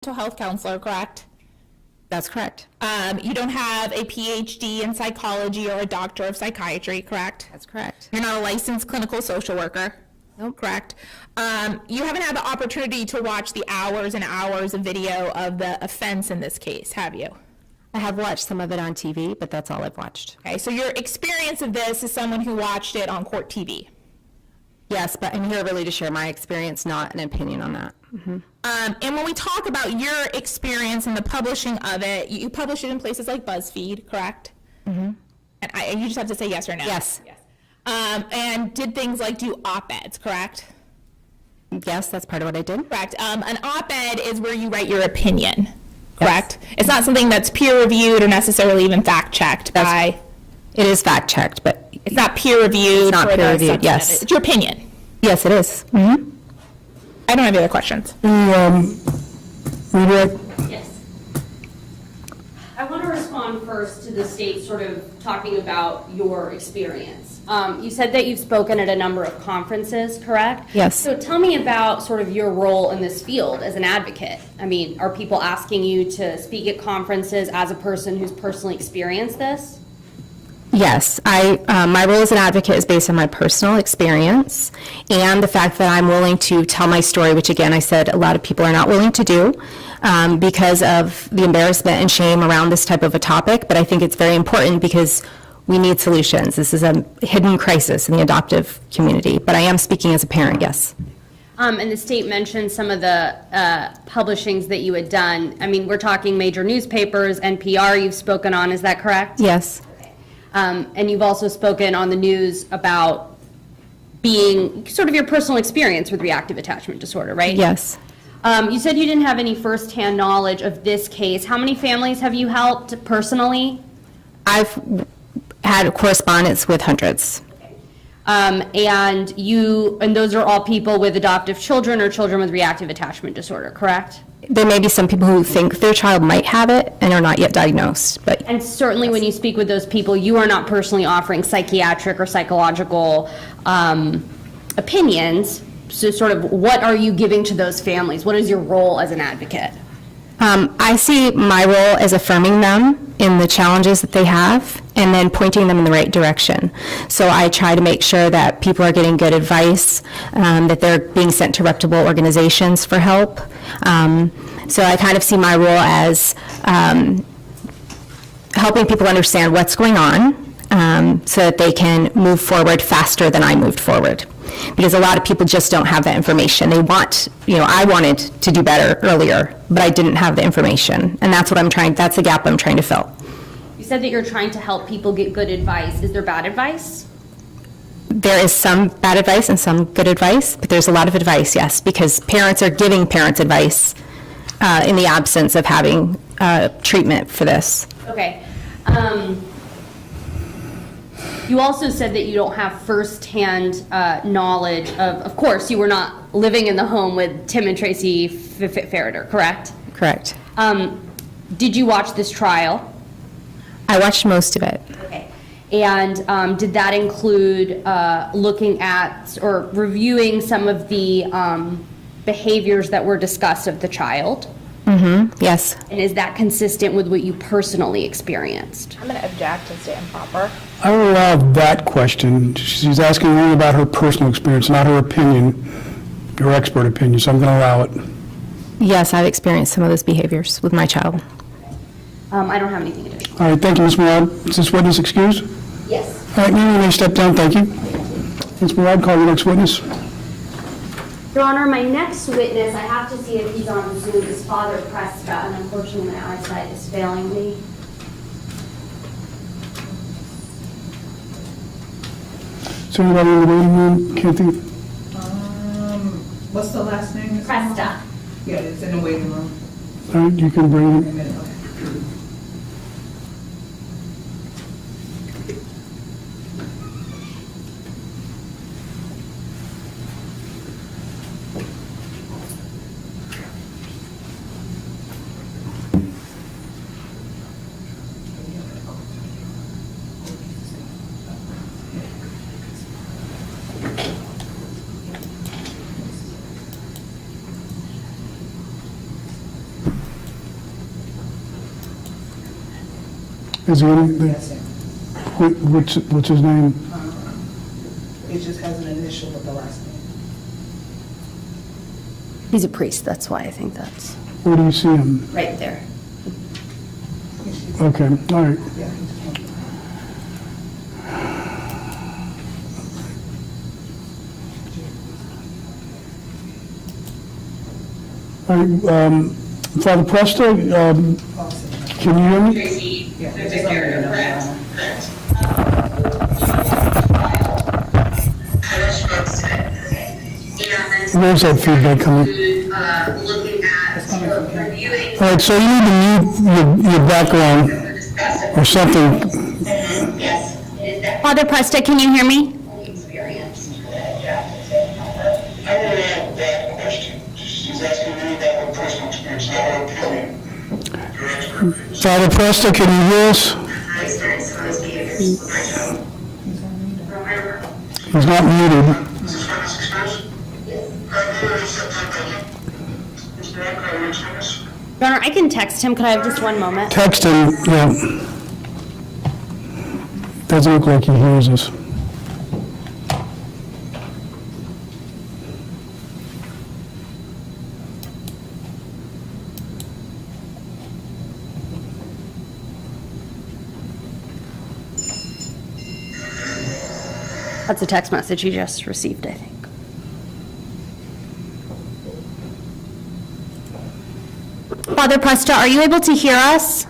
mental health counselor, correct? That's correct. You don't have a PhD in psychology or a doctor of psychiatry, correct? That's correct. You're not a licensed clinical social worker? Nope. Correct. You haven't had the opportunity to watch the hours and hours of video of the offense in this case, have you? I have watched some of it on TV, but that's all I've watched. Okay, so your experience of this is someone who watched it on court TV? Yes, but I'm here really to share my experience, not an opinion on that. And when we talk about your experience in the publishing of it, you publish it in places like BuzzFeed, correct? And you just have to say yes or no. Yes. And did things like do op-eds, correct? Yes, that's part of what I did. Correct. An op-ed is where you write your opinion, correct? Yes. It's not something that's peer-reviewed or necessarily even fact-checked by... It is fact-checked, but... It's not peer-reviewed. It's not peer-reviewed, yes. It's your opinion. Yes, it is. I don't have any other questions. Yes. I want to respond first to the state sort of talking about your experience. You said that you've spoken at a number of conferences, correct? Yes. So tell me about sort of your role in this field as an advocate. I mean, are people asking you to speak at conferences as a person who's personally experienced this? Yes, my role as an advocate is based on my personal experience and the fact that I'm willing to tell my story, which again, I said a lot of people are not willing to do because of the embarrassment and shame around this type of a topic. But I think it's very important because we need solutions. This is a hidden crisis in the adoptive community. But I am speaking as a parent, yes. And the state mentioned some of the publishings that you had done. I mean, we're talking major newspapers, NPR you've spoken on, is that correct? Yes. And you've also spoken on the news about being sort of your personal experience with reactive attachment disorder, right? Yes. You said you didn't have any firsthand knowledge of this case. How many families have you helped personally? I've had correspondence with hundreds. And those are all people with adoptive children or children with reactive attachment disorder, correct? There may be some people who think their child might have it and are not yet diagnosed. But and certainly when you speak with those people, you are not personally offering psychiatric or psychological opinions. So sort of what are you giving to those families? What is your role as an advocate? I see my role as affirming them in the challenges that they have and then pointing them in the right direction. So I try to make sure that people are getting good advice, that they're being sent to reputable organizations for help. So I kind of see my role as helping people understand what's going on so that they can move forward faster than I moved forward. Because a lot of people just don't have that information. They want, I wanted to do better earlier, but I didn't have the information. And that's that's the gap I'm trying to fill. You said that you're trying to help people get good advice. Is there bad advice? There is some bad advice and some good advice, but there's a lot of advice, yes, because parents are giving parents advice in the absence of having treatment for this. Okay. You also said that you don't have firsthand knowledge of course, you were not living in the home with Tim and Tracy Ferriter, correct? Correct. Did you watch this trial? I watched most of it. Okay. And did that include looking at or reviewing some of the behaviors that were discussed of the child? Yes. And is that consistent with what you personally experienced? I'm going to object and say improper. I don't allow that question. She's asking only about her personal experience, not her opinion, your expert opinion, so I'm going to allow it. Yes, I've experienced some of those behaviors with my child. I don't have anything additional. All right, thank you, Ms. Murad. Is this witness excused? Yes. All right, now you may step down, thank you. Ms. Murad, call your next witness. Your Honor, my next witness, I have to see if he's on Zoom, is Father Prescott, and unfortunately my eyesight is failing me. Is there anybody in the waiting room? Can't think. What's the last name? Presta. Yeah, it's in the waiting room. All right, you can bring A him. minute, okay. Is there any, Yes, sir. what's his name? It just has an initial with the last name. He's a priest, that's why I think that's Where do you see him? right there. Okay, all right. Yeah, he's one. All right, Father Presta, can you hear me? Yeah, it's just under the number. Where's that feedback coming? Looking at reviewing All right, so you need to mute your background or something. yes, is that Father Presta, can you hear me? experience? I want to ask that question. She's asking me about her personal experience, not her opinion. Your expert. Father Presta, can you hear us? I experienced some of those behaviors with my child. Remember, He's not muted. Is this witness experience? Is that kind of experience? Your Honor, I can text him. Could I have just one moment? Text him, yeah. Doesn't look like he hears us. That's a text message he just received, I think. Father Presta, are you able to hear us?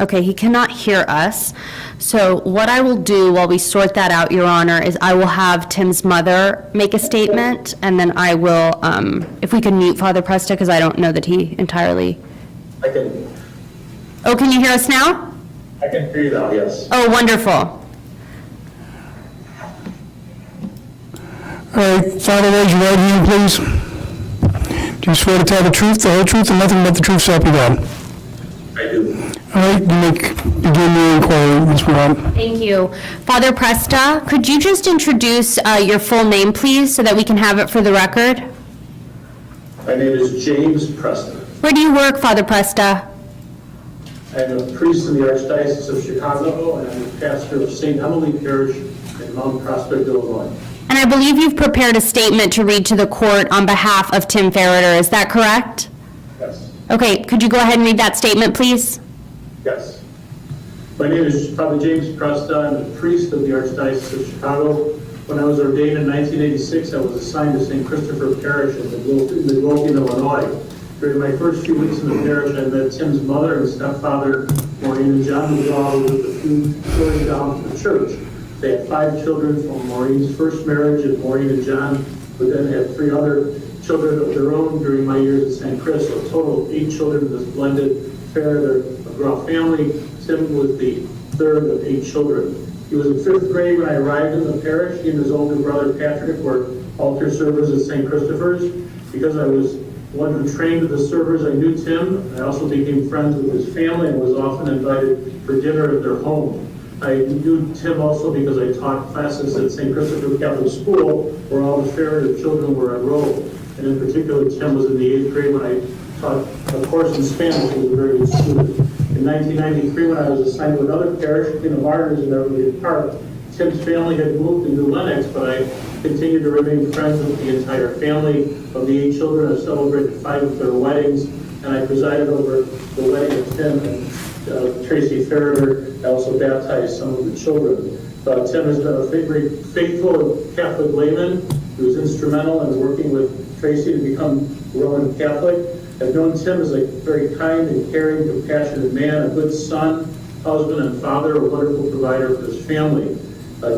Okay, he cannot hear us. So what I will do while we sort that out, Your Honor, is I will have Tim's mother make a statement, and then I will, if we can mute Father Presta, because I don't know that he entirely... I can Oh, can you hear us now? hear you now, yes. Oh, wonderful. All right, Father, raise your right hand, please. Do you swear to tell the truth, the whole truth, and nothing but the truth, so help you God? I do. All right, you may begin your inquiry, Ms. Morad. Thank you. Father Presta, could you just introduce your full name, please, so that we can have it for the record? My name is James Preston. Where do you work, Father Presta? I'm a priest in the Archdiocese of Chicago, and I'm the pastor of St. Emily Parish in Mount Prospect, Illinois. And I believe you've prepared a statement to read to the court on behalf of Tim Ferriter. Is that correct? Yes. Okay, could you go ahead and read that statement, please? Yes. My name is Father James Presta. I'm a priest of the Archdiocese of Chicago. When I was ordained in 1986, I was assigned to St. Christopher Parish in Midlothian, Illinois. During my first few weeks in the parish, I met Tim's mother and stepfather, Maureen and John McGraw, who lived a few doors down from the church. They had 5 children from Maureen's first marriage, and Maureen and John would then have 3 other children of their own during my years at St. Chris. So a total of 8 children in this blended Ferriter-McGraw family. Tim was the 3rd of 8 children. He was in 5th grade when I arrived in the parish. He and his older brother Patrick were altar servers at St. Christopher's. Because I was one who trained the servers, I knew Tim. I also became friends with his family and was often invited for dinner at their home. I knew Tim also because I taught classes at St. Christopher Catholic School, where all the Ferriter children were enrolled. And in particular, Tim was in the 8th grade when I taught a course in Spanish. He was a very good student. In 1993, when I was assigned to another parish, in the Martyrs in Beverly Park, Tim's family had moved into Lenox, but I continued to remain friends with the entire family. Of the 8 children, I celebrated 5 of their weddings, and I presided over the wedding of Tim and Tracy Ferriter. I also baptized some of the children. Tim has been a very faithful Catholic layman. He was instrumental in working with Tracy to become Roman Catholic. I've known Tim as a very kind and caring, compassionate man, a good son, husband, and father, a wonderful provider for his family.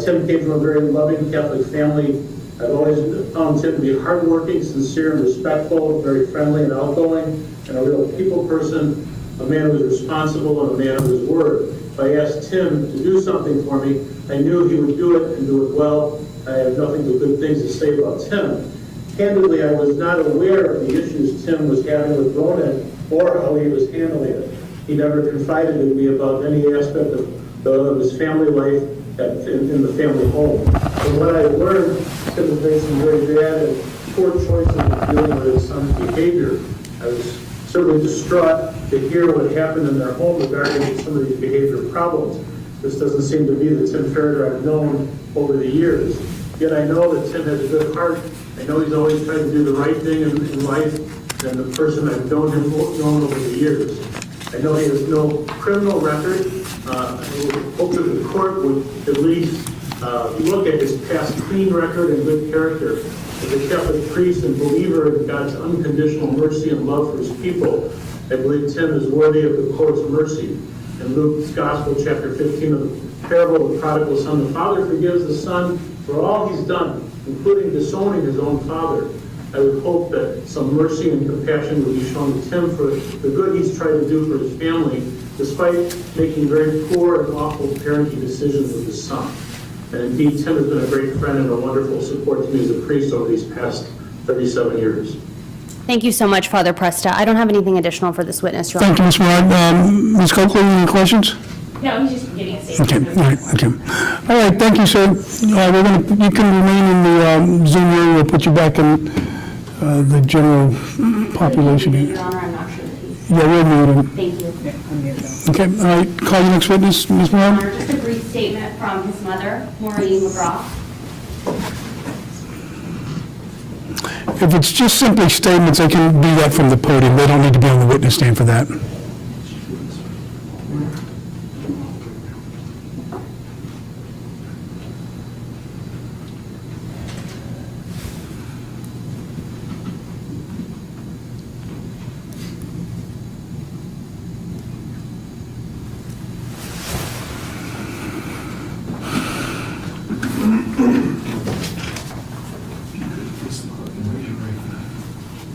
Tim came from a very loving Catholic family. I've always found Tim to be hardworking, sincere, and respectful, very friendly and outgoing, and a real people person, a man who was responsible and a man of his word. If I asked Tim to do something for me, I knew he would do it and do it well. I have nothing but good things to say about Tim. Candidly, I was not aware of the issues Tim was having with Ronan or how he was handling it. He never confided in me about any aspect of his family life in the family home. And what I learned, Tim has made some very bad and poor choices in dealing with his son's behavior. I was certainly distraught to hear what happened in their home regarding some of these behavior problems. This doesn't seem to be the Tim Ferriter I've known over the years. Yet I know that Tim has a good heart. I know he's always tried to do the right thing in life, and the person I've known over the years. I know he has no criminal record. I hope that the court would at least look at his past clean record and good character. As a Catholic priest and believer in God's unconditional mercy and love for his people, I believe Tim is worthy of the court's mercy. In Luke's Gospel, chapter 15 of the parable of the prodigal son, the father forgives the son for all he's done, including disowning his own father. I would hope that some mercy and compassion would be shown to Tim for the good he's tried to do for his family, despite making very poor and awful parenting decisions with his son. And indeed, Tim has been a great friend and a wonderful support to me as a priest over these past 37 years. Thank you so much, Father Presta. I don't have anything additional for this witness, Your Thank Honor. you, Ms. Moore. Ms. Coakley, any questions? No, he's just giving a statement. Okay, all right, okay. All right, thank you, sir. You can remain in the Zoom area. We'll put you back in the general population. Your Honor, I'm not sure that he's... Yeah, we're muted. Thank you. Okay, all right, call your next witness, Ms. Moore. Your Honor, just a brief statement from his mother, Maureen McGraw. If it's just simply statements, they can do that from the podium. They don't need to be on the witness stand for that.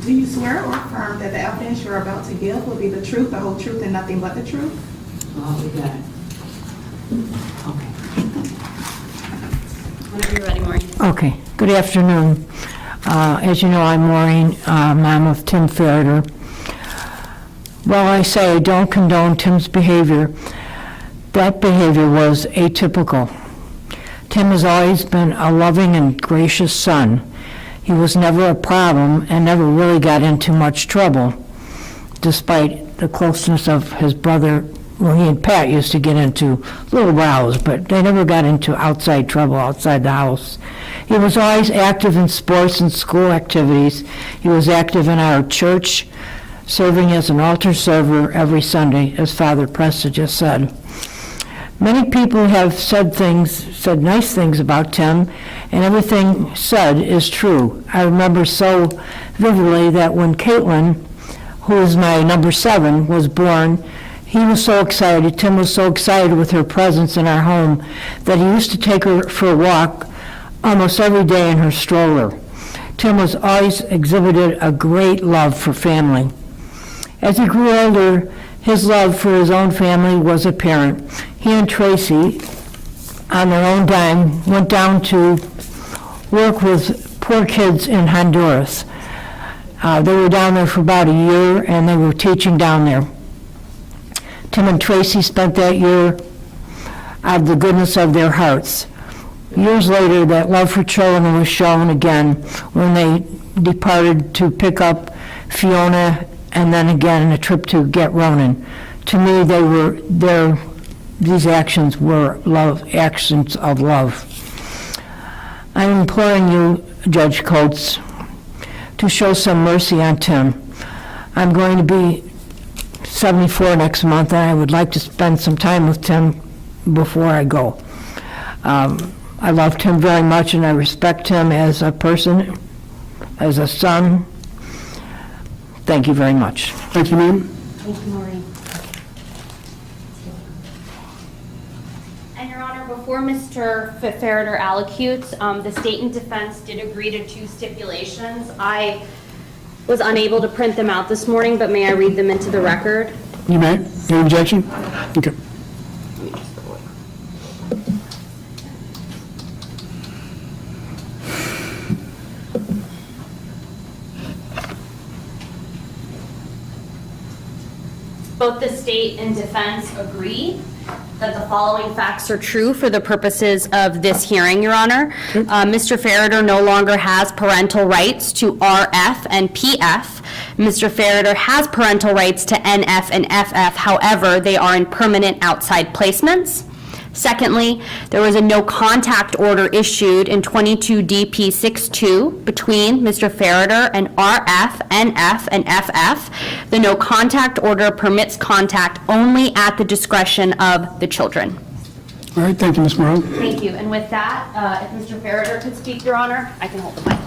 Do you swear or affirm that the evidence you're about to give will be the truth, the whole truth, and nothing but the truth? Oh, we got it. Whenever you're ready, Maureen. Okay, good afternoon. As you know, I'm Maureen, mom of Tim Ferriter. Well, I say I don't condone Tim's behavior. That behavior was atypical. Tim has always been a loving and gracious son. He was never a problem and never really got into much trouble, despite the closeness of his brother. Well, he and Pat used to get into little rows, but they never got into outside trouble outside the house. He was always active in sports and school activities. He was active in our church, serving as an altar server every Sunday, as Father Presta just said. Many people have said nice things about Tim, and everything said is true. I remember so vividly that when Caitlin, who is my number 7, was born, he was so excited, Tim was so excited with her presence in our home that he used to take her for a walk almost every day in her stroller. Tim was always exhibited a great love for family. As he grew older, his love for his own family was apparent. He and Tracy, on their own dime, went down to work with poor kids in Honduras. They were down there for about a year, and they were teaching down there. Tim and Tracy spent that year out of the goodness of their hearts. Years later, that love for children was shown again when they departed to pick up Fiona and then again a trip to get Ronan. To me, these actions were actions of love. I'm imploring you, Judge Coates, to show some mercy on Tim. I'm going to be 74 next month, and I would like to spend some time with Tim before I go. I love Tim very much, and I respect him as a person, as a son. Thank you very much. Thank you, ma'am. Thank you, Maureen. And Your Honor, before Mr. Ferriter allocutes, the state and defense did agree to 2 stipulations. I was unable to print them out this morning, but may I read them into the record? You may. Any objection? Okay. Both the state and defense agree that the following facts are true for the purposes of this hearing, Your Honor. Mr. Ferriter no longer has parental rights to RF and PF. Mr. Ferriter has parental rights to NF and FF, however, they are in permanent outside placements. Secondly, there was a no contact order issued in 22 DP 62 between Mr. Ferriter and RF, NF, and FF. The no contact order permits contact only at the discretion of the children. All right, thank you, Ms. Morrow. Thank you. And with that, if Mr. Ferriter could speak, Your Honor, I can hold the mic.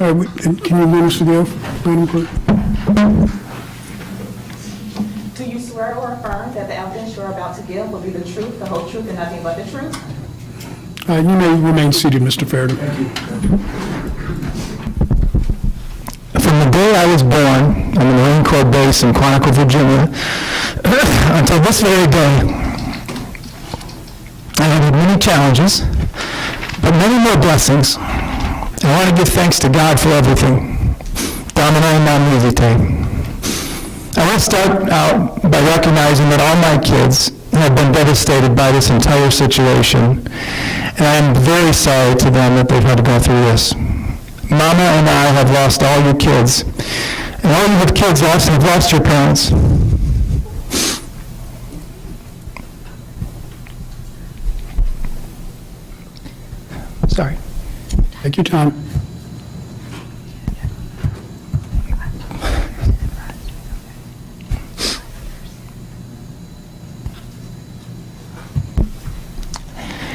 All right, can you administer the oath, Madam Clerk? Do you swear or affirm that the evidence you're about to give will be the truth, the whole truth, and nothing but the truth? You may remain seated, Mr. Ferriter. From the day I was born on the Marine Corps base in Quantico, Virginia, until this very day, I have had many challenges, but many more blessings. I want to give thanks to God for everything. Domino non visite. I want to start out by recognizing that all my kids have been devastated by this entire situation, and I'm very sorry to them that they've had to go through this. Mama and I have lost all your kids, and all you have kids have lost your parents. Sorry. Take your time.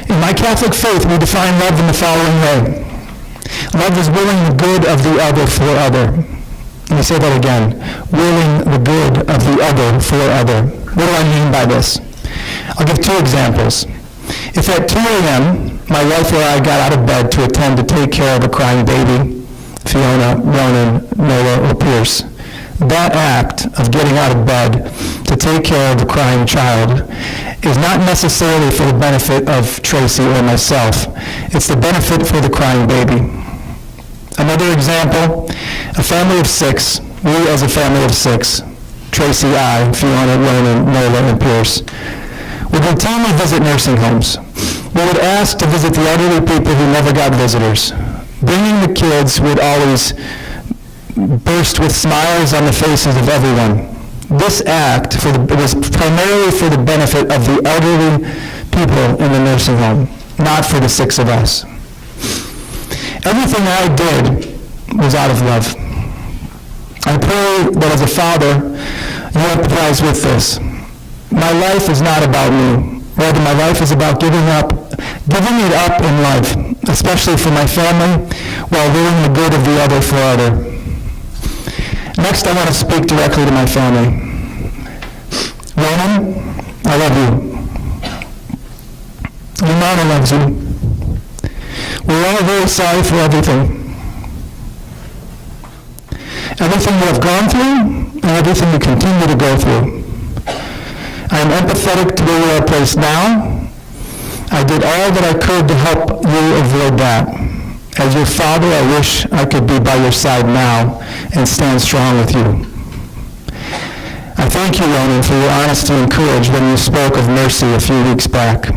In my Catholic faith, we define love in the following way. Love is willing the good of the other for other. Let me say that again. Willing the good of the other for other. What do I mean by this? I'll give two examples. If at 2 a.m., my wife or I got out of bed to attend to take care of a crying baby, Fiona, Ronan, Noah, or Pierce, that act of getting out of bed to take care of a crying child is not necessarily for the benefit of Tracy or myself. It's the benefit for the crying baby. Another example, a family of 6, we as a family of 6, Tracy, I, Fiona, Ronan, Nola, and Pierce, would routinely visit nursing homes. We would ask to visit the elderly people who never got visitors. Bringing the kids would always burst with smiles on the faces of everyone. This act was primarily for the benefit of the elderly people in the nursing home, not for the 6 of us. Everything I did was out of love. I pray that as a father, you empathize with this. My life is not about me. Rather, my life is about giving it up in life, especially for my family, while willing the good of the other for other. Next, I want to speak directly to my family. Ronan, I love you. Your mama loves you. We're all very sorry for everything. Everything you have gone through, and everything you continue to go through. I am empathetic to where you are placed now. I did all that I could to help you avoid that. As your father, I wish I could be by your side now and stand strong with you. I thank you, Ronan, for your honesty and courage when you spoke of mercy a few weeks back.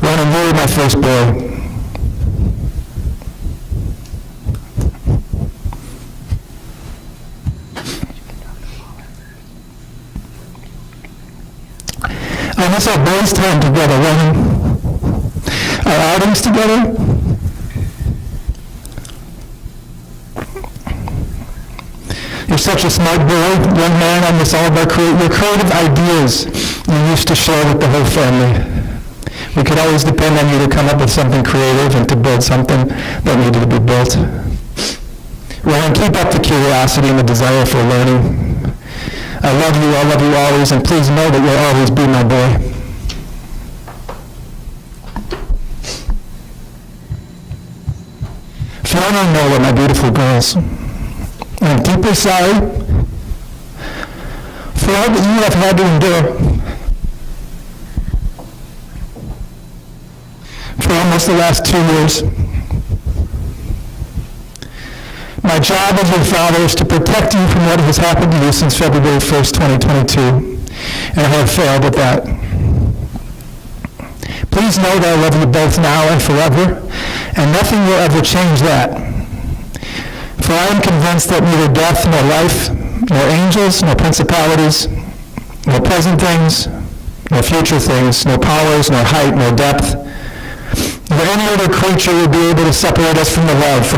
Ronan, you were my first boy. I miss our boys' time together, Ronan. Our outings together. You're such a smart boy, young man on this all about your creative ideas you used to share with the whole family. We could always depend on you to come up with something creative and to build something that needed to be built. Ronan, keep up the curiosity and the desire for learning. I love you always, and please know that you'll always be my boy. Fiona and Nola, my beautiful girls, I'm deeply sorry for all that you have had to endure. For almost the last 2 years, My job as your father is to protect you from what has happened to you since February 1st, 2022, and I have failed at that. Please know that I love you both now and forever, and nothing will ever change that. For I am convinced that neither death nor life, nor angels, nor principalities, nor present things, nor future things, nor powers, nor height, nor depth, nor any other creature would be able to separate us from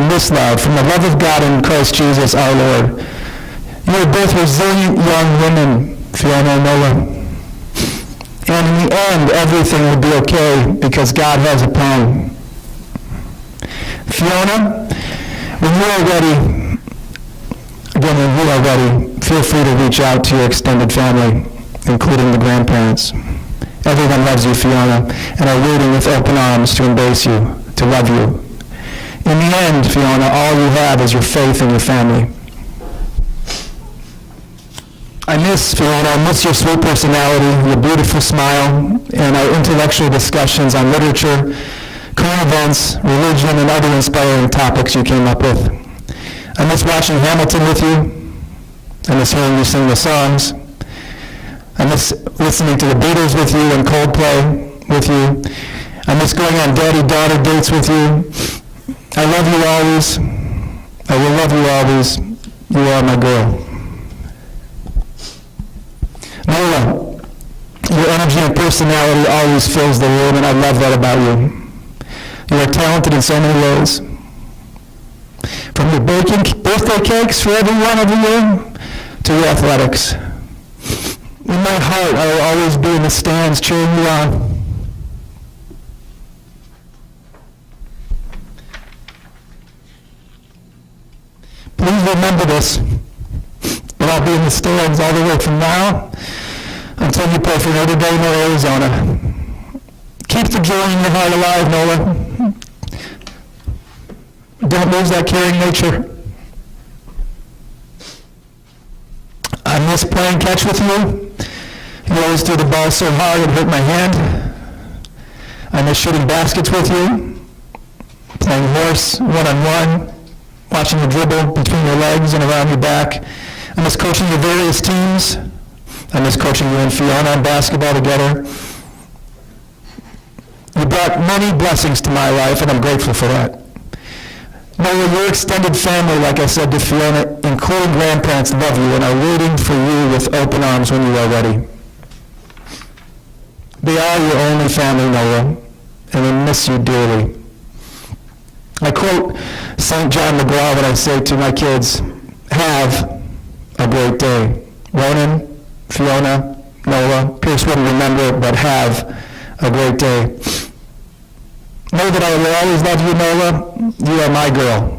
this love, from the love of God in Christ Jesus our Lord. You are both resilient young women, Fiona and Noah. And in the end, everything will be okay because God has a plan. Fiona, when you are ready, feel free to reach out to your extended family, including the grandparents. Everyone loves you, Fiona, and are waiting with open arms to embrace you, to love you. In the end, Fiona, all you have is your faith in your family. I miss, Fiona, I miss your sweet personality, your beautiful smile, and our intellectual discussions on literature, current events, religion, and other inspiring topics you came up with. I miss watching Hamilton with you. I miss hearing you sing the songs. I miss listening to the Beatles with you and Coldplay with you. I miss going on daddy-daughter dates with you. I love you always. I will love you always. You are my girl. Nola, your energy and personality always fills the room, and I love that about you. You are talented in so many ways. From your baking birthday cakes for everyone every year to your athletics. In my heart, I will always be in the stands cheering you on. Please remember this, but I'll be in the stands all the way from now until you play for Notre Dame or Arizona. Keep the joy in your heart alive, Nola. Don't lose that caring nature. I miss playing catch with you. You always threw the ball so hard it hurt my hand. I miss shooting baskets with you, playing horse one-on-one, watching you dribble between your legs and around your back. I miss coaching your various teams. I miss coaching you and Fiona on basketball together. You brought many blessings to my life, and I'm grateful for that. Noah, your extended family, like I said to Fiona, including grandparents, love you and are waiting for you with open arms when you are ready. They are your only family, Noah, and they miss you dearly. I quote St. John McGraw when I say to my kids, have a great day. Ronan, Fiona, Noah, Pierce wouldn't remember it, but have a great day. Know that I will always love you, Nola. You are my girl.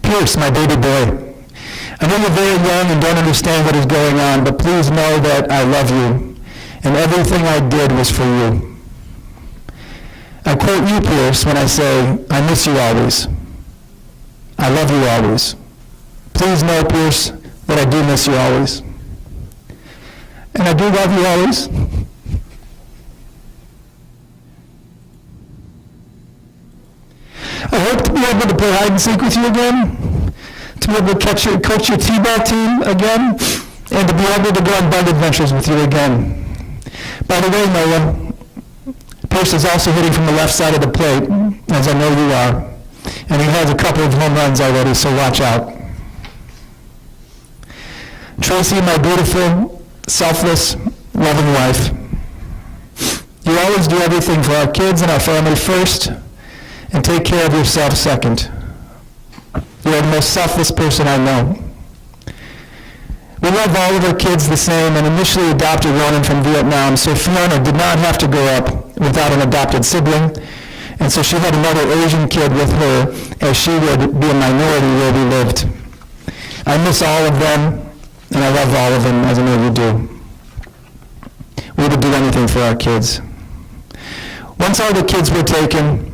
Pierce, my baby boy. I know you're very young and don't understand what is going on, but please know that I love you, and everything I did was for you. I quote you, Pierce, when I say, I miss you always. I love you always. Please know, Pierce, that I do miss you always. And I do love you always. I hope to be able to play hide and seek with you again, to be able to coach your t-ball team again, and to be able to go on bug adventures with you again. By the way, Noah, Pierce is also hitting from the left side of the plate, as I know you are, and he has a couple of home runs already, so watch out. Tracy, my beautiful, selfless, loving wife, you always do everything for our kids and our family first, and take care of yourself second. You are the most selfless person I know. We love all of our kids the same and initially adopted Ronan from Vietnam, so Fiona did not have to grow up without an adopted sibling, and so she had another Asian kid with her, as she would be a minority where we lived. I miss all of them, and I love all of them, as I know you do. We would do anything for our kids. Once all the kids were taken,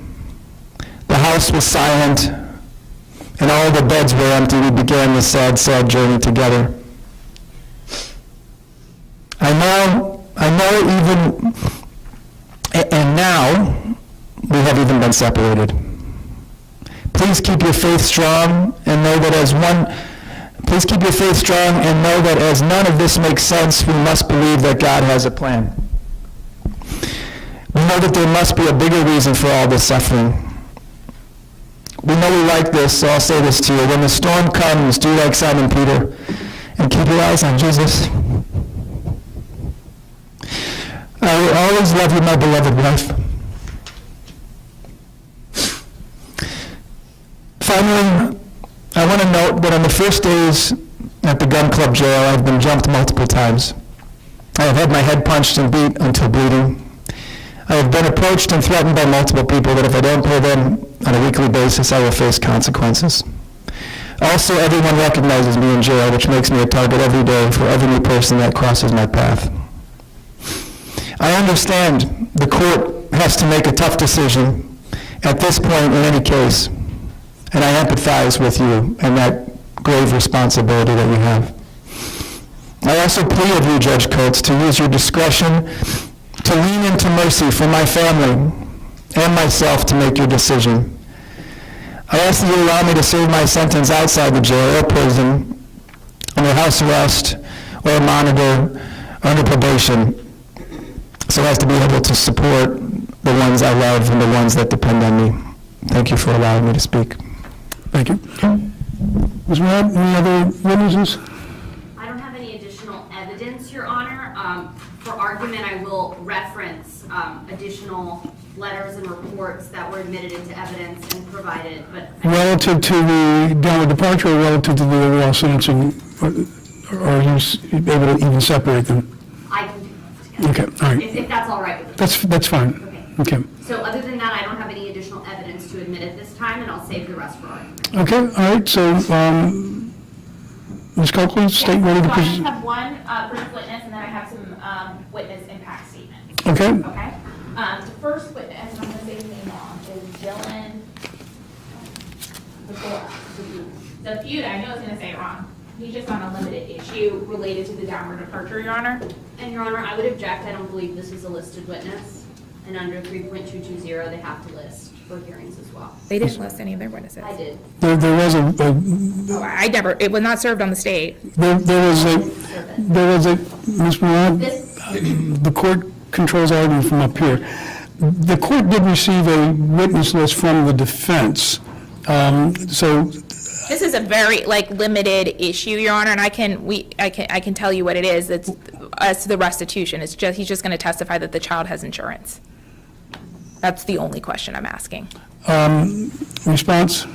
the house was silent, and all the beds were empty. We began this sad, sad journey together. And now we have even been separated. Please keep your faith strong and know that please keep your faith strong and know that as none of this makes sense, we must believe that God has a plan. We know that there must be a bigger reason for all this suffering. We know we like this, so I'll say this to you. When the storm comes, do like Simon Peter and keep your eyes on Jesus. I will always love you, my beloved wife. Finally, I want to note that on the first days at the gun club jail, I've been jumped multiple times. I have had my head punched and beat until bleeding. I have been approached and threatened by multiple people that if I don't pay them on a weekly basis, I will face consequences. Also, everyone recognizes me in jail, which makes me a target every day for every new person that crosses my path. I understand the court has to make a tough decision at this point in any case, and I empathize with you and that grave responsibility that you have. I also plea of you, Judge Coates, to use your discretion to lean into mercy for my family and myself to make your decision. I ask that you allow me to serve my sentence outside the jail or prison, under house arrest, or a monitor, or under probation, so as to be able to support the ones I love and the ones that depend on me. Thank you for allowing me to speak. Thank you. Ms. Webb, any other witnesses? I don't have any additional evidence, Your Honor. For argument, I will reference additional letters and reports that were admitted into evidence and provided, but Relative to the downward departure or relative to the overall sentencing, or are you able to even separate them? I can do those together. Okay, all right. If that's all right with you. That's fine. Okay. Okay. So other than that, I don't have any additional evidence to admit at this time, and I'll save the rest for argument. Okay, all right, so, Ms. Copeland, state ready to So I just proceed. have one brief witness, and then I have some witness impact statements. Okay, Okay? The first witness, and I'm gonna say his name wrong, is Dylan The feud, I know I was gonna say it wrong. He's just on a limited issue related to the downward departure, Your Honor. And Your Honor, I would object. I don't believe this is a listed witness. And under 3.220, they have to list for hearings as well. They didn't list any of their witnesses. I did. there was Oh, I never, it was not served on the state. there was a, Ms. Muad, This, the court controls argument from up here. The court did receive a witness list from the defense, so, This is a very, limited issue, Your Honor, and I can tell you what it is. It's, as to the restitution, it's just, he's just gonna testify that the child has insurance. That's the only question I'm asking. response?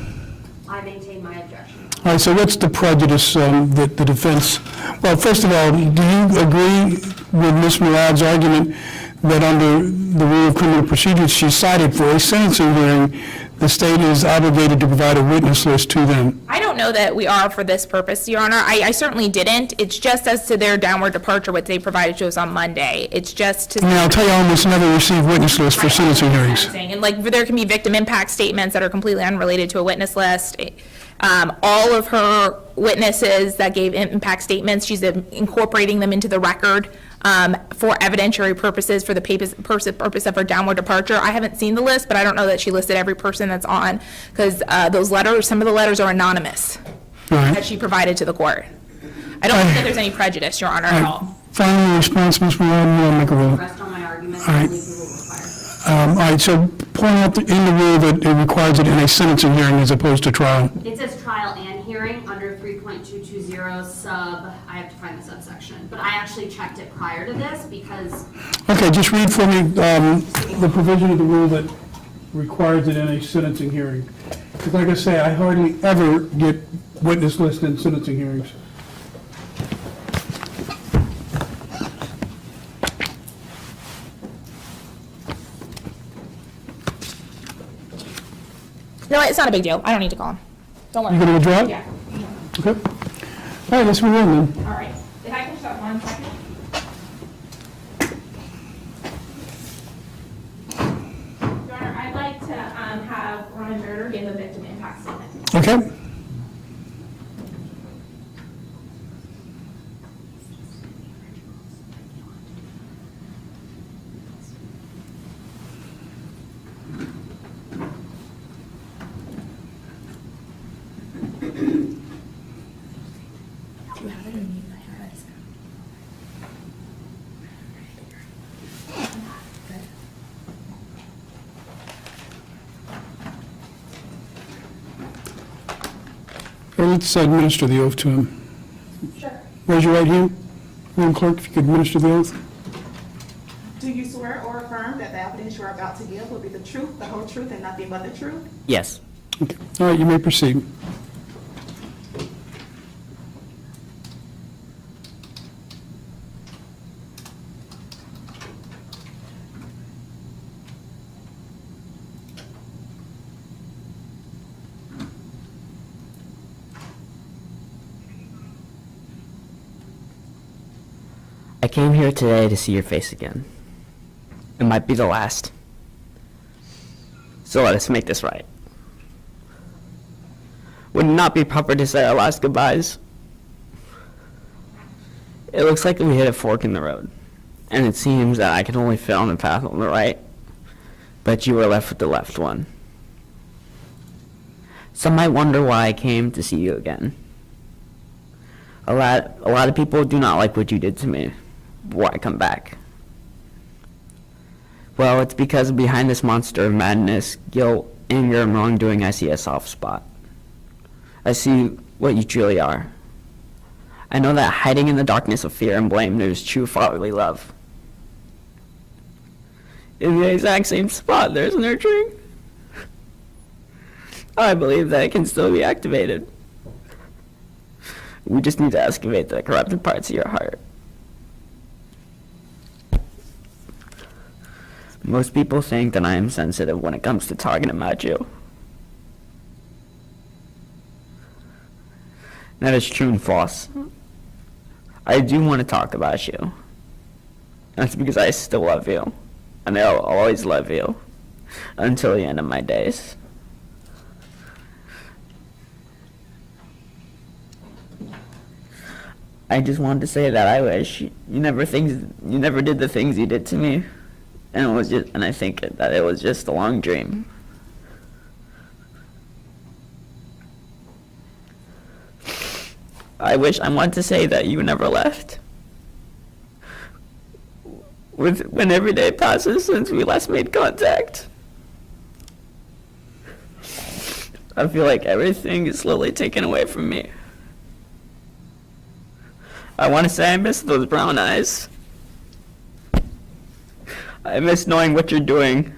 I maintain my objection. All right, so what's the prejudice that the defense, well, first of all, do you agree with Ms. Murad's argument that under the rule of criminal procedures she cited for a sentencing hearing, the state is obligated to provide a witness list to them? I don't know that we are for this purpose, Your Honor. I certainly didn't. It's just as to their downward departure, what they provided to us on Monday. It's just to. I mean, I'll tell you, I almost never receive witness lists for sentencing hearings. And there can be victim impact statements that are completely unrelated to a witness list. All of her witnesses that gave impact statements, she's incorporating them into the record for evidentiary purposes, for the purpose of her downward departure. I haven't seen the list, but I don't know that she listed every person that's on, because those letters, some of the letters are anonymous All right. that she provided to the court. I don't think that there's any prejudice, Your Honor, at all. Final response, Ms. Murad, you want to make a rule? Rest on my argument. All right. I believe the rule requires. All right, so point out in the rule that it requires it in a sentencing hearing as opposed to trial. It says trial and hearing under 3.220 sub, I have to find the subsection, but I actually checked it prior to this because Okay, just read for me the provision of the rule that requires it in a sentencing hearing. Because like I say, I hardly ever get witness lists in sentencing hearings. No, it's not a big deal. I don't need to call him. Don't worry. You gonna withdraw it? Yeah. Okay. All right, let's move on then. All right. If I can just have 1 second. Your Honor, I'd like to have Ryan Berger give a victim impact statement. Okay. Let's administer the oath to him. Sure. Raise your right hand. Madam Clerk, if you could administer the oath. Do you swear or affirm that the evidence you are about to give will be the truth, the whole truth, and nothing but the truth? Yes. Okay. All right, you may proceed. I came here today to see your face again. It might be the last. So let us make this right. Would it not be proper to say our last goodbyes? It looks like we hit a fork in the road, and it seems that I can only fit on the path on the right, but you were left with the left one. Some might wonder why I came to see you again. A lot of people do not like what you did to me. Why come back? Well, it's because behind this monster of madness, guilt, anger, and wrongdoing, I see a soft spot. I see what you truly are. I know that hiding in the darkness of fear and blame, there is true fatherly love. In the exact same spot, there's nurturing. I believe that it can still be activated. We just need to excavate the corrupted parts of your heart. Most people think that I am sensitive when it comes to talking about you. That is true and false. I do want to talk about you. That's because I still love you. And I'll always love you. Until the end of my days. I just wanted to say that I wish you never did the things you did to me. And I think that it was just a long dream. I want to say that you never left. When every day passes since we last made contact, I feel like everything is slowly taken away from me. I want to say I miss those brown eyes. I miss knowing what you're doing.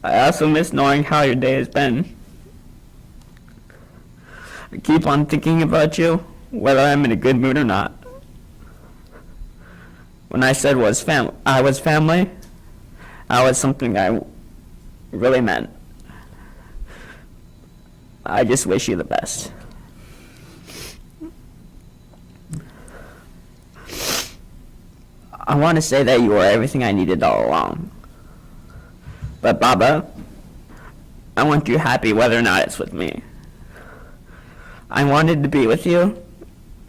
I also miss knowing how your day has been. I keep on thinking about you, whether I'm in a good mood or not. When I said I was family, I was something I really meant. I just wish you the best. I want to say that you were everything I needed all along. But Baba, I want you happy whether or not it's with me. I wanted to be with you,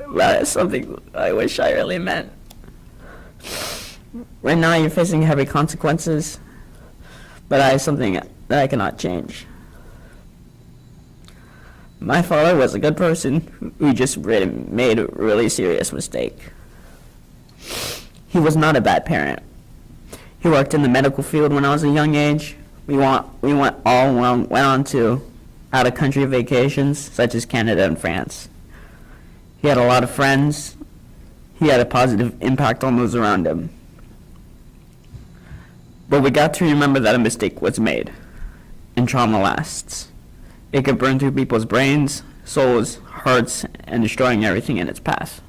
but it's something I wish I really meant. Right now you're facing heavy consequences, but I have something that I cannot change. My father was a good person who just made a really serious mistake. He was not a bad parent. He worked in the medical field when I was a young age. We went on to out-of-country vacations, such as Canada and France. He had a lot of friends. He had a positive impact on those around him. But we got to remember that a mistake was made, and trauma lasts. It can burn through people's brains, souls, hearts, and destroying everything in its path.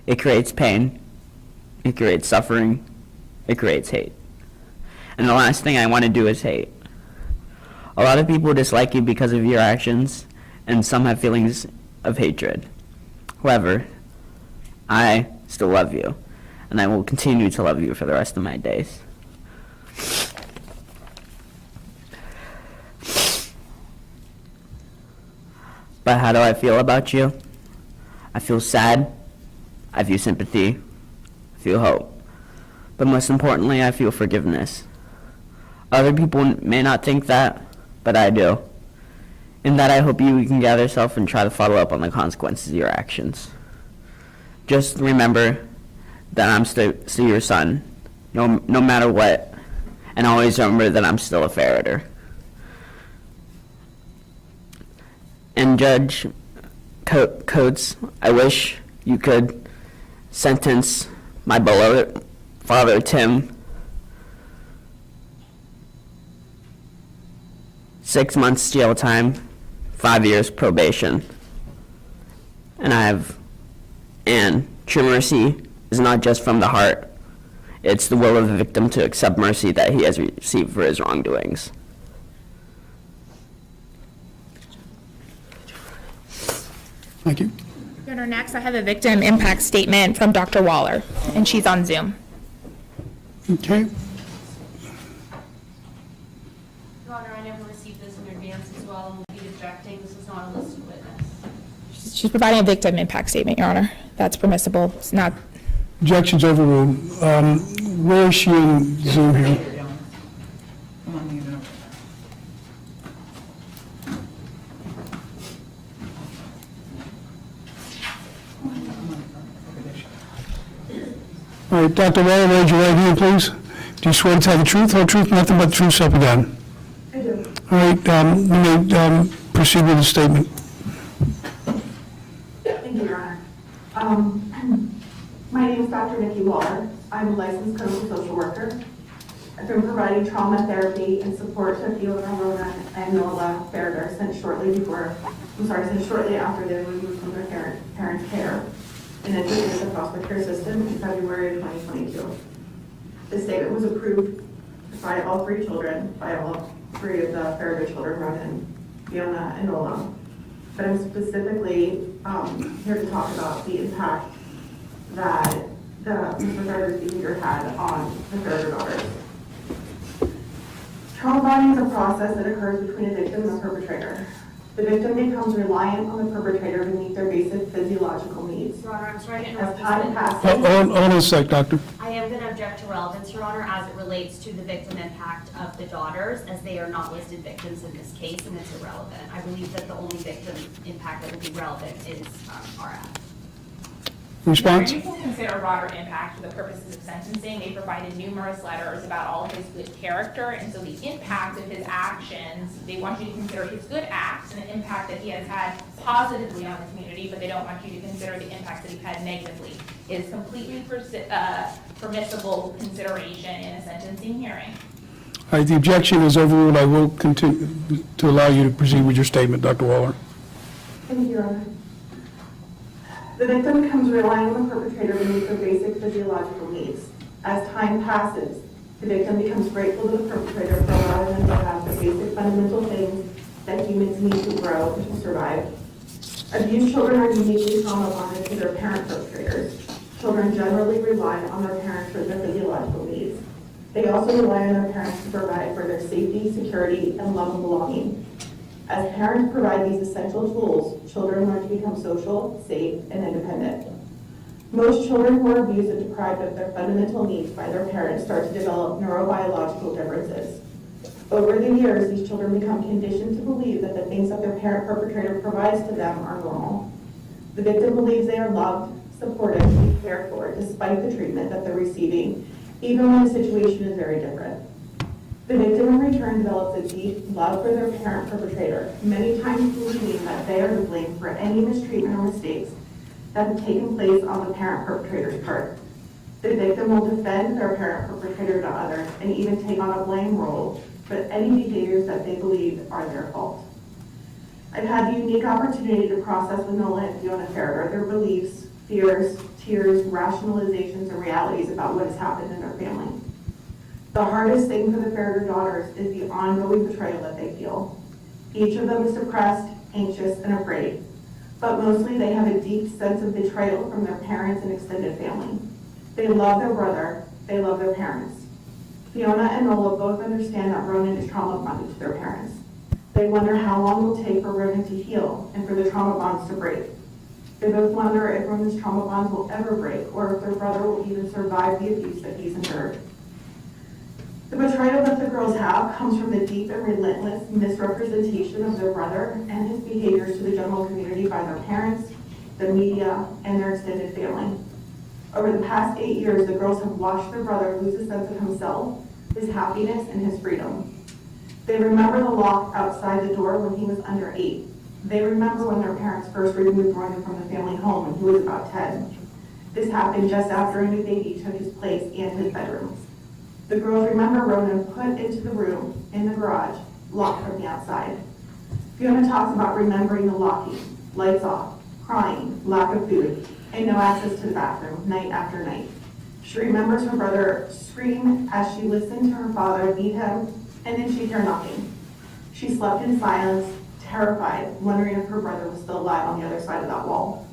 It creates pain. It creates suffering. It creates hate. And the last thing I want to do is hate. A lot of people dislike you because of your actions, and some have feelings of hatred. However, I still love you, and I will continue to love you for the rest of my days. But how do I feel about you? I feel sad. I feel sympathy. I feel hope. But most importantly, I feel forgiveness. Other people may not think that, but I do. In that, I hope you can gather yourself and try to follow up on the consequences of your actions. Just remember that I'm still your son, no matter what, and always remember that I'm still a Ferriter. And Judge Coates, I wish you could sentence my beloved father, Tim, 6 months jail time, 5 years probation. And true mercy is not just from the heart. It's the will of the victim to accept mercy that he has received for his wrongdoings. Thank you. Your Honor, next I have a victim impact statement from Dr. Waller, and she's on Zoom. Okay. Your Honor, I never received this in advance as well, and will be objecting. This is not a listed witness. She's providing a victim impact statement, Your Honor. That's permissible. It's not. Objection's overruled. Where is she in Zoom here? All right, Dr. Waller, raise your right hand, please. Do you swear to tell the truth, whole truth, nothing but the truth, so help you God? I do. All right, you may proceed with the statement. Thank you, Your Honor. My name is Dr. Nikki Waller. I'm a licensed clinical social worker. I've been providing trauma therapy and support to Fiona, Rona, and Nola Ferriter since shortly after they were removed from their parents' care and entered into the foster care system in February of 2022. The statement was approved by all three of the Ferriter children, Rona, Fiona, and Nola. But I'm specifically here to talk about the impact that Mr. Ferriter's behavior had on the Ferriter daughters. Trauma bonding is a process that occurs between a victim and a perpetrator. The victim becomes reliant on the perpetrator to meet their basic physiological needs. Your Honor, I'm sorry to As interrupt. time passes, Hold on a sec, Doctor. I am going to object to relevance, Your Honor, as it relates to the victim impact of the daughters, as they are not listed victims in this case, and it's irrelevant. I believe that the only victim impact that will be relevant is RF. Response? You can consider broader impact for the purposes of sentencing. They provided numerous letters about all of his good character, and so the impact of his actions, they want you to consider his good acts and the impact that he has had positively on the community, but they don't want you to consider the impact that he had negatively. It is completely permissible consideration in a sentencing hearing. All right, the objection is overruled. I will continue to allow you to proceed with your statement, Dr. Waller. thank you, Your Honor. The victim becomes reliant on the perpetrator to meet their basic physiological needs. As time passes, the victim becomes grateful to the perpetrator for allowing them to have the basic fundamental things that humans need to grow and to survive. Abused children are uniquely trauma bonded to their parent perpetrators. Children generally rely on their parents for their physiological needs. They also rely on their parents to provide for their safety, security, and love and belonging. As parents provide these essential tools, children learn to become social, safe, and independent. Most children who are abused and deprived of their fundamental needs by their parents start to develop neurobiological differences. Over the years, these children become conditioned to believe that the things that their parent perpetrator provides to them are normal. The victim believes they are loved, supported, and cared for despite the treatment that they're receiving, even when the situation is very different. The victim in return develops a deep love for their parent perpetrator, many times believing that they are to blame for any mistreatment or mistakes that have taken place on the parent perpetrator's part. The victim will defend their parent perpetrator to others and even take on a blame role for any behaviors that they believe are their fault. I've had the unique opportunity to process with Nola and Fiona Ferriter their beliefs, fears, tears, rationalizations, and realities about what has happened in their family. The hardest thing for the Ferriter daughters is the ongoing betrayal that they feel. Each of them is depressed, anxious, and afraid, but mostly they have a deep sense of betrayal from their parents and extended family. They love their brother, they love their parents. Fiona and Nola both understand that Ronan is trauma bonded to their parents. They wonder how long it will take for Ronan to heal and for the trauma bonds to break. They both wonder if Ronan's trauma bonds will ever break or if their brother will even survive the abuse that he's endured. The betrayal that the girls have comes from the deep and relentless misrepresentation of their brother and his behaviors to the general community by their parents, the media, and their extended family. Over the past 8 years, the girls have watched their brother lose a sense of himself, his happiness, and his freedom. They remember the lock outside the door when he was under 8. They remember when their parents first removed Ronan from the family home when he was about 10. This happened just after a new baby took his place and his bedrooms. The girls remember Ronan put into the room in the garage, locked from the outside. Fiona talks about remembering the locking, lights off, crying, lack of food, and no access to the bathroom night after night. She remembers her brother scream as she listened to her father beat him, and then she'd hear knocking. She slept in silence, terrified, wondering if her brother was still alive on the other side of that wall.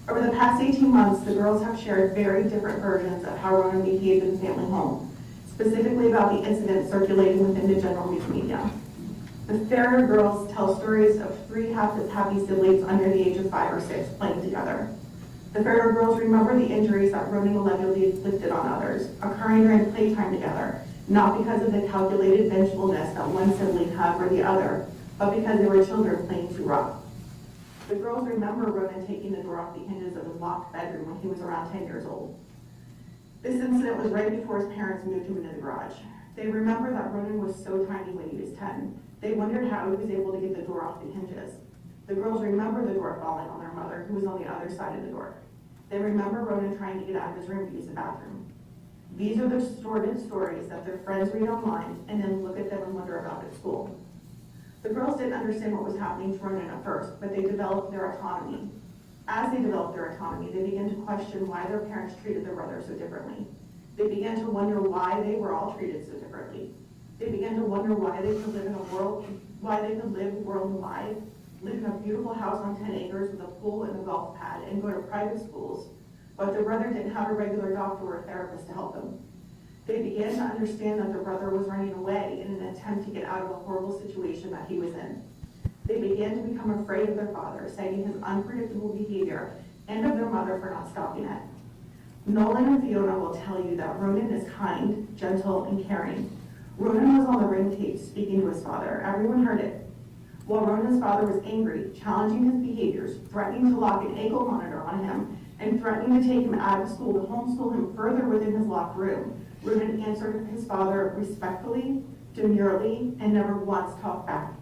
Over the past 18 months, the girls have shared very different versions of how Ronan behaved in the family home, specifically about the incidents circulating within the general news media. The Ferriter girls tell stories of 3 happy siblings under the age of 5 or 6 playing together. The Ferriter girls remember the injuries that Ronan allegedly inflicted on others, occurring during playtime together, not because of the calculated vengefulness that one sibling had for the other, but because they were children playing too rough. The girls remember Ronan taking the door off the hinges of his locked bedroom when he was around 10 years old. This incident was right before his parents moved him into the garage. They remember that Ronan was so tiny when he was 10. They wondered how he was able to get the door off the hinges. The girls remember the door falling on their mother, who was on the other side of the door. They remember Ronan trying to get out of his room to use the bathroom. These are the sordid stories that their friends read online and then look at them and wonder about at school. The girls didn't understand what was happening to Ronan at first, but they developed their autonomy. As they developed their autonomy, they began to question why their parents treated their brother so differently. They began to wonder why they were all treated so differently. They began to wonder why they could live in a world, why they could live worldwide, live in a beautiful house on 10 acres with a pool and a golf pad, and go to private schools, but their brother didn't have a regular doctor or a therapist to help them. They began to understand that their brother was running away in an attempt to get out of a horrible situation that he was in. They began to become afraid of their father, citing his unpredictable behavior, and of their mother for not stopping it. Nolan and Fiona will tell you that Ronan is kind, gentle, and caring. Ronan was on the ring tape speaking to his father. Everyone heard it. While Ronan's father was angry, challenging his behaviors, threatening to lock an ankle monitor on him, and threatening to take him out of school to homeschool him further within his locked room, Ronan answered his father respectfully, demurely, and never once talked back.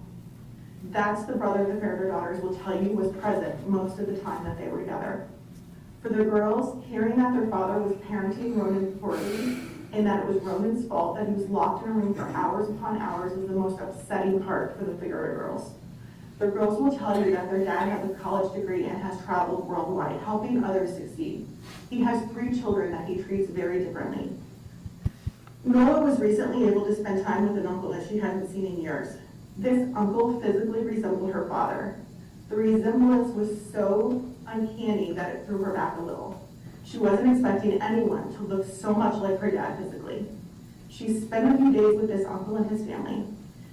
That's the brother the Ferriter daughters will tell you was present most of the time that they were together. For the girls, hearing that their father was parenting Ronan poorly and that it was Ronan's fault that he was locked in a room for hours upon hours is the most upsetting part for the Ferriter girls. The girls will tell you that their dad has a college degree and has traveled worldwide, helping others succeed. He has 3 children that he treats very differently. Nola was recently able to spend time with an uncle that she hadn't seen in years. This uncle physically resembled her father. The resemblance was so uncanny that it threw her back a little. She wasn't expecting anyone to look so much like her dad physically. She spent a few days with this uncle and his family.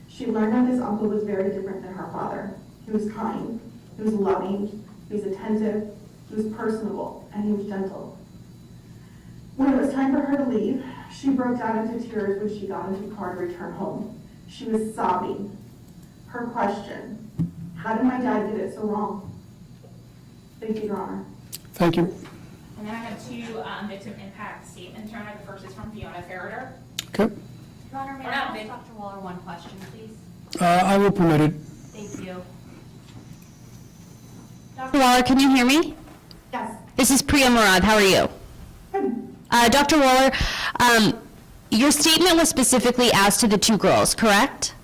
She learned that this uncle was very different than her father. He was kind, he was loving, he was attentive, he was personable, and he was gentle. When it was time for her to leave, she broke down into tears when she got into the car to return home. She was sobbing. Her question, how did my dad get it so wrong? Thank you, Your Honor. Thank you. And then I have 2 victim impact statements. Your Honor, the first is from Fiona Ferriter. Okay. Your Honor, may I ask Dr. Waller one question, please? I will permit it. Thank you. Dr. Waller, can you hear me? Yes. This is Priya Murad. How are you? Dr. Waller, your statement was specifically asked to the 2 girls, correct?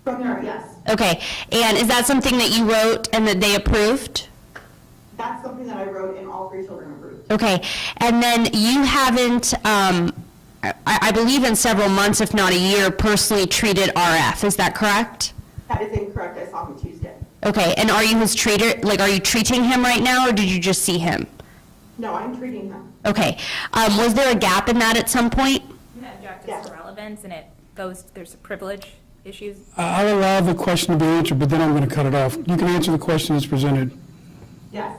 From there, yes. Okay, and is that something that you wrote and that they approved? That's something that I wrote and all 3 children approved. Okay, and then you haven't, I believe in several months, if not a year, personally treated RF, is that correct? That is incorrect. I saw him Tuesday. Okay, and are you his treater, like, are you treating him right now, or did you just see him? No, I'm treating him. Okay, was there a gap in that at some point? You object to relevance, and it goes, there's privilege issues. I'll allow the question to be answered, but then I'm going to cut it off. You can answer the question as presented. Yes.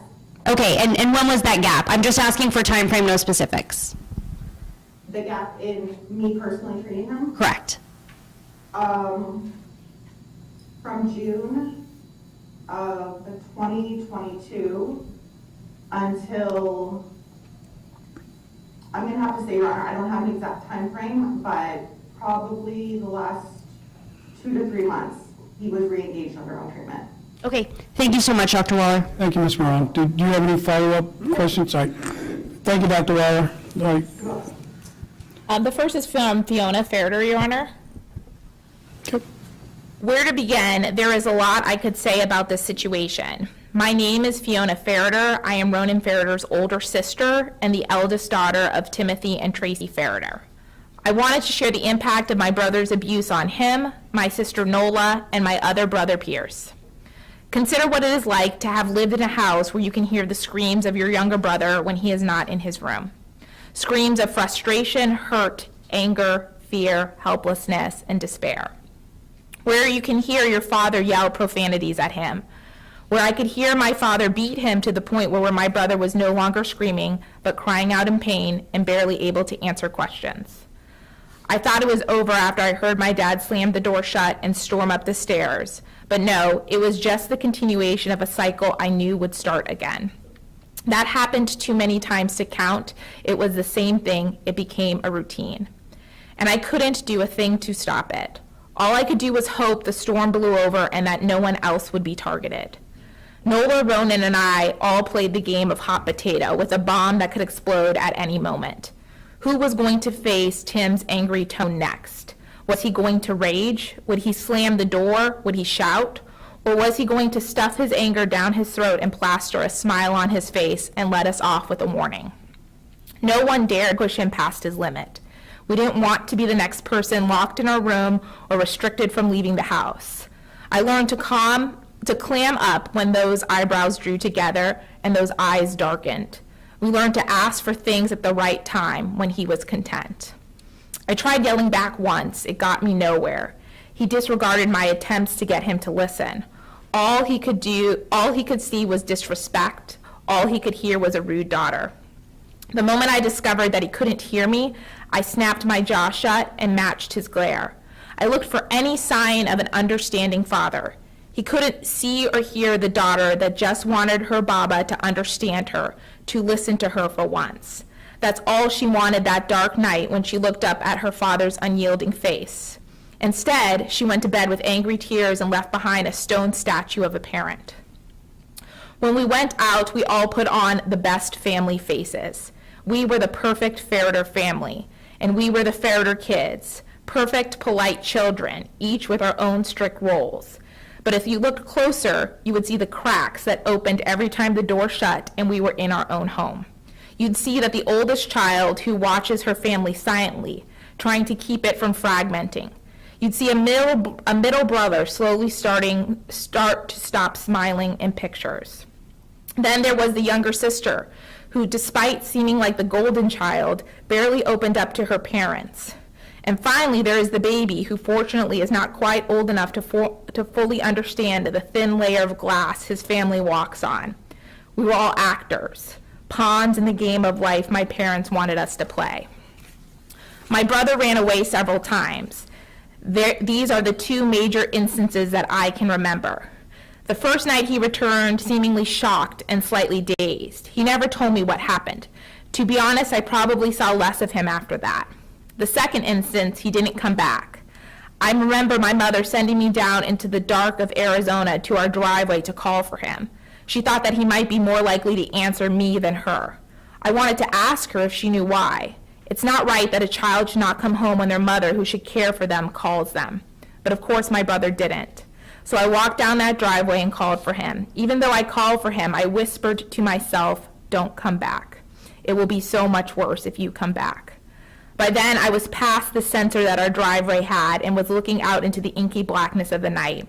Okay, and when was that gap? I'm just asking for time frame, no specifics. the gap in me personally treating him. Correct. From June of 2022 until, I'm gonna have to say, Your Honor, I don't have an exact time frame, but probably the last 2 to 3 months, he was re-engaged under home treatment. Okay, thank you so much, Dr. Waller. Thank you, Ms. Moran. Do you have any follow-up questions? All right. Thank you, Dr. Waller. All right. The first is from Fiona Ferriter, Your Honor. Where to begin? There is a lot I could say about this situation. My name is Fiona Ferriter. I am Ronan Ferriter's older sister and the eldest daughter of Timothy and Tracy Ferriter. I wanted to share the impact of my brother's abuse on him, my sister Nola, and my other brother Pierce. Consider what it is like to have lived in a house where you can hear the screams of your younger brother when he is not in his room. Screams of frustration, hurt, anger, fear, helplessness, and despair. Where you can hear your father yell profanities at him. Where I could hear my father beat him to the point where my brother was no longer screaming, but crying out in pain and barely able to answer questions. I thought it was over after I heard my dad slam the door shut and storm up the stairs. But no, it was just the continuation of a cycle I knew would start again. That happened too many times to count. It was the same thing. It became a routine. And I couldn't do a thing to stop it. All I could do was hope the storm blew over and that no one else would be targeted. Nola, Ronan, and I all played the game of hot potato with a bomb that could explode at any moment. Who was going to face Tim's angry tone next? Was he going to rage? Would he slam the door? Would he shout? Or was he going to stuff his anger down his throat and plaster a smile on his face and let us off with a warning? No one dared push him past his limit. We didn't want to be the next person locked in our room or restricted from leaving the house. I learned to clam up when those eyebrows drew together and those eyes darkened. We learned to ask for things at the right time when he was content. I tried yelling back once. It got me nowhere. He disregarded my attempts to get him to listen. All he could see was disrespect. All he could hear was a rude daughter. The moment I discovered that he couldn't hear me, I snapped my jaw shut and matched his glare. I looked for any sign of an understanding father. He couldn't see or hear the daughter that just wanted her Baba to understand her, to listen to her for once. That's all she wanted that dark night when she looked up at her father's unyielding face. Instead, she went to bed with angry tears and left behind a stone statue of a parent. When we went out, we all put on the best family faces. We were the perfect Ferriter family, and we were the Ferriter kids, perfect, polite children, each with our own strict roles. But if you looked closer, you would see the cracks that opened every time the door shut and we were in our own home. You'd see that the oldest child who watches her family silently, trying to keep it from fragmenting. You'd see a middle brother slowly start to stop smiling in pictures. Then there was the younger sister, who, despite seeming like the golden child, barely opened up to her parents. And finally, there is the baby, who fortunately is not quite old enough to fully understand the thin layer of glass his family walks on. We were all actors, pawns in the game of life my parents wanted us to play. My brother ran away several times. These are the two major instances that I can remember. The first night he returned seemingly shocked and slightly dazed. He never told me what happened. To be honest, I probably saw less of him after that. The second instance, he didn't come back. I remember my mother sending me down into the dark of Arizona to our driveway to call for him. She thought that he might be more likely to answer me than her. I wanted to ask her if she knew why. It's not right that a child should not come home when their mother, who should care for them, calls them. But of course my brother didn't. So I walked down that driveway and called for him. Even though I called for him, I whispered to myself, "Don't come back. It will be so much worse if you come back." By then, I was past the sensor that our driveway had and was looking out into the inky blackness of the night.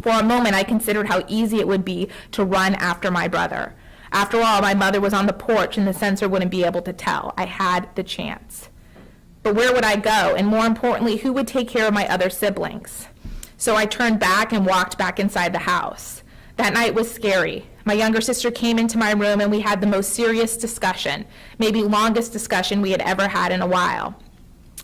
For a moment, I considered how easy it would be to run after my brother. After all, my mother was on the porch and the sensor wouldn't be able to tell. I had the chance. But where would I go? And more importantly, who would take care of my other siblings? So I turned back and walked back inside the house. That night was scary. My younger sister came into my room and we had the most serious discussion, maybe longest discussion we had ever had in a while.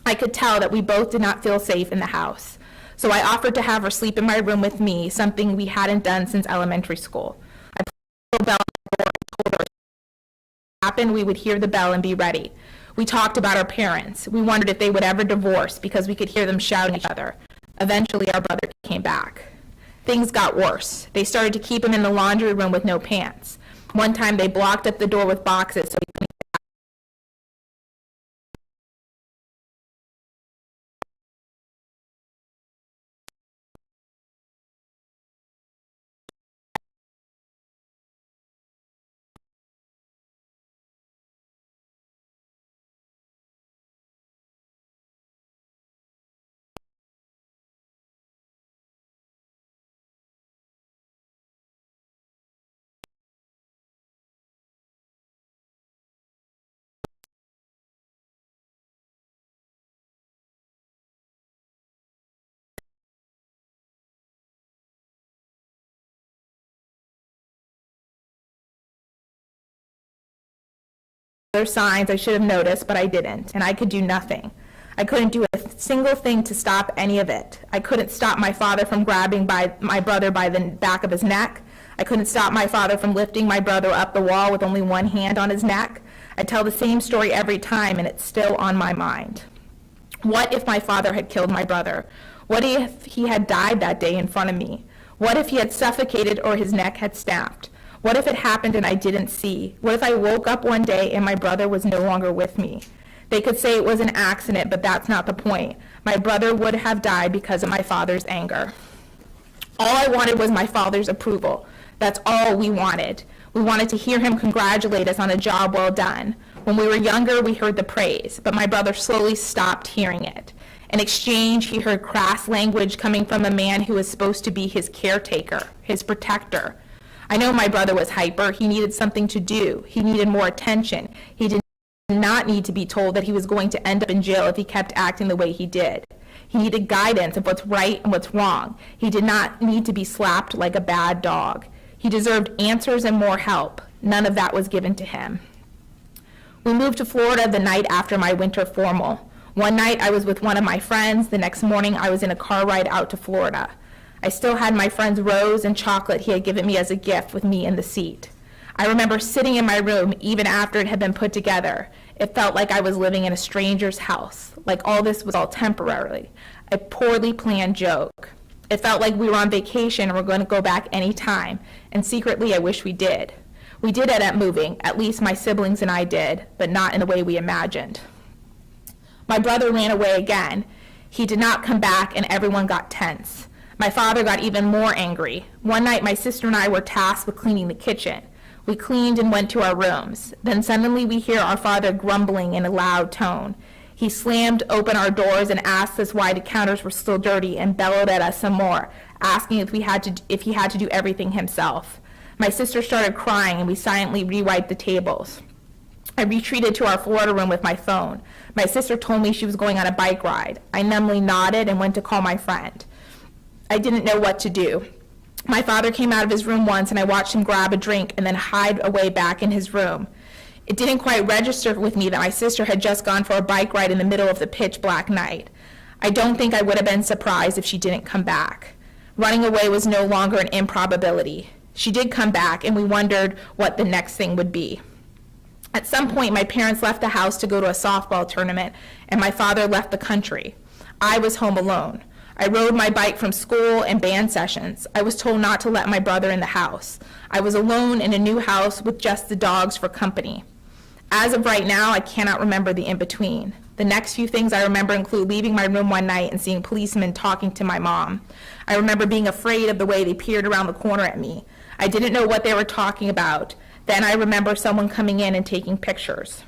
I could tell that we both did not feel safe in the house. So I offered to have her sleep in my room with me, something we hadn't done since elementary school. I put the bell on the door and told her if it happened, we would hear the bell and be ready. We talked about our parents. We wondered if they would ever divorce because we could hear them shouting at each other. Eventually, our brother came back. Things got worse. They started to keep him in the laundry room with no pants. One time, they blocked up the door with boxes so he couldn't get out. Other signs I should have noticed, but I didn't, and I could do nothing. I couldn't do a single thing to stop any of it. I couldn't stop my father from grabbing my brother by the back of his neck. I couldn't stop my father from lifting my brother up the wall with only one hand on his neck. I tell the same story every time, and it's still on my mind. What if my father had killed my brother? What if he had died that day in front of me? What if he had suffocated or his neck had snapped? What if it happened and I didn't see? What if I woke up one day and my brother was no longer with me? They could say it was an accident, but that's not the point. My brother would have died because of my father's anger. All I wanted was my father's approval. That's all we wanted. We wanted to hear him congratulate us on a job well done. When we were younger, we heard the praise, but my brother slowly stopped hearing it. In exchange, he heard crass language coming from a man who was supposed to be his caretaker, his protector. I know my brother was hyper. He needed something to do. He needed more attention. He did not need to be told that he was going to end up in jail if he kept acting the way he did. He needed guidance of what's right and what's wrong. He did not need to be slapped like a bad dog. He deserved answers and more help. None of that was given to him. We moved to Florida the night after my winter formal. One night I was with one of my friends. The next morning I was in a car ride out to Florida. I still had my friend's rose and chocolate he had given me as a gift with me in the seat. I remember sitting in my room even after it had been put together. It felt like I was living in a stranger's house, like all this was all temporary, a poorly planned joke. It felt like we were on vacation and were going to go back any time, and secretly I wish we did. We did end up moving, at least my siblings and I did, but not in the way we imagined. My brother ran away again. He did not come back and everyone got tense. My father got even more angry. One night, my sister and I were tasked with cleaning the kitchen. We cleaned and went to our rooms. Then suddenly we hear our father grumbling in a loud tone. He slammed open our doors and asked us why the counters were still dirty and bellowed at us some more, asking if he had to do everything himself. My sister started crying and we silently rewiped the tables. I retreated to our Florida room with my phone. My sister told me she was going on a bike ride. I numbly nodded and went to call my friend. I didn't know what to do. My father came out of his room once and I watched him grab a drink and then hide away back in his room. It didn't quite register with me that my sister had just gone for a bike ride in the middle of the pitch black night. I don't think I would have been surprised if she didn't come back. Running away was no longer an improbability. She did come back and we wondered what the next thing would be. At some point, my parents left the house to go to a softball tournament and my father left the country. I was home alone. I rode my bike from school and band sessions. I was told not to let my brother in the house. I was alone in a new house with just the dogs for company. As of right now, I cannot remember the in-between. The next few things I remember include leaving my room one night and seeing policemen talking to my mom. I remember being afraid of the way they peered around the corner at me. I didn't know what they were talking about. Then I remember someone coming in and taking pictures.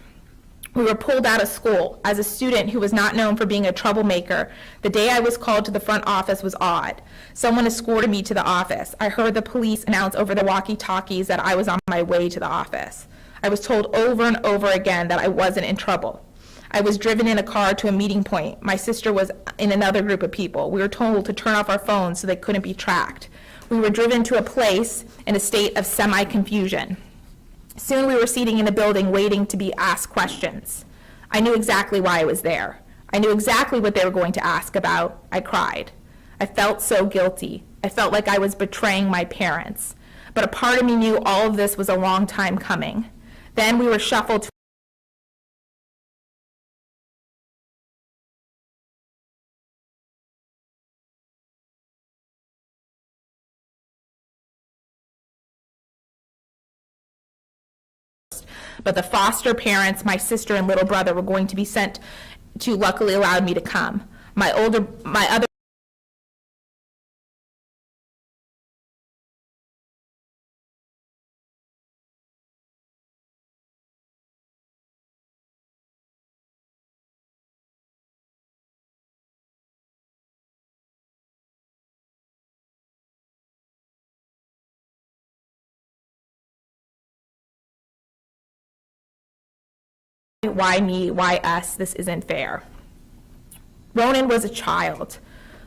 We were pulled out of school. As a student who was not known for being a troublemaker, the day I was called to the front office was odd. Someone escorted me to the office. I heard the police announce over the walkie-talkies that I was on my way to the office. I was told over and over again that I wasn't in trouble. I was driven in a car to a meeting point. My sister was in another group of people. We were told to turn off our phones so they couldn't be tracked. We were driven to a place in a state of semi-confusion. Soon we were seating in a building waiting to be asked questions. I knew exactly why I was there. I knew exactly what they were going to ask about. I cried. I felt so guilty. I felt like I was betraying my parents. But a part of me knew all of this was a long time coming. Then we were shuffled to but the foster parents, my sister and little brother, were going to be sent to, luckily allowed me to come. My other why me, why us, this isn't fair. Ronan was a child.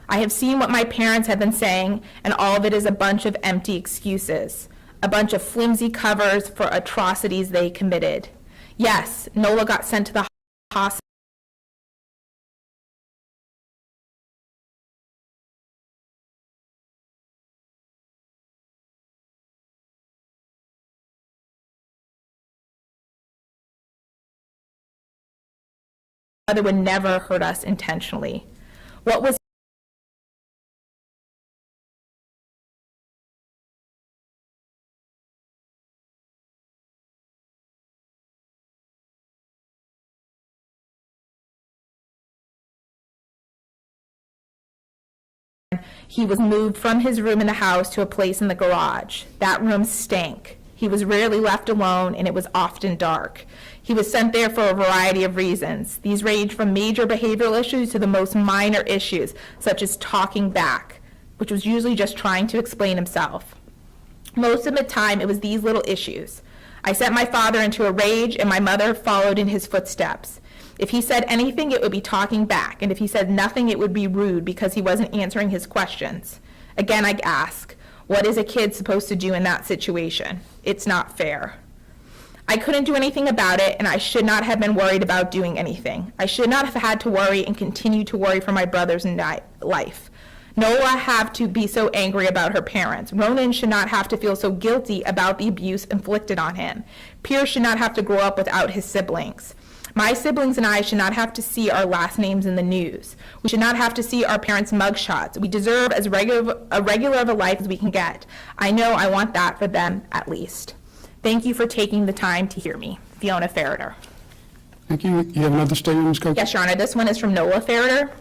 I have seen what my parents have been saying, and all of it is a bunch of empty excuses, a bunch of flimsy covers for atrocities they committed. Yes, Nola got sent to the hospital. Mother would never hurt us intentionally. What was he was moved from his room in the house to a place in the garage. That room stank. He was rarely left alone, and it was often dark. He was sent there for a variety of reasons. These range from major behavioral issues to the most minor issues, such as talking back, which was usually just trying to explain himself. Most of the time, it was these little issues. I sent my father into a rage, and my mother followed in his footsteps. If he said anything, it would be talking back, and if he said nothing, it would be rude because he wasn't answering his questions. Again, I ask, what is a kid supposed to do in that situation? It's not fair. I couldn't do anything about it, and I should not have been worried about doing anything. I should not have had to worry and continue to worry for my brother's life. Nola have to be so angry about her parents. Ronan should not have to feel so guilty about the abuse inflicted on him. Pierce should not have to grow up without his siblings. My siblings and I should not have to see our last names in the news. We should not have to see our parents' mugshots. We deserve as regular of a life as we can get. I know I want that for them at least. Thank you for taking the time to hear me. Fiona Ferriter. Thank you. You have another statement, Ms. Coates? Yes, Your Honor. This one is from Nola Ferriter.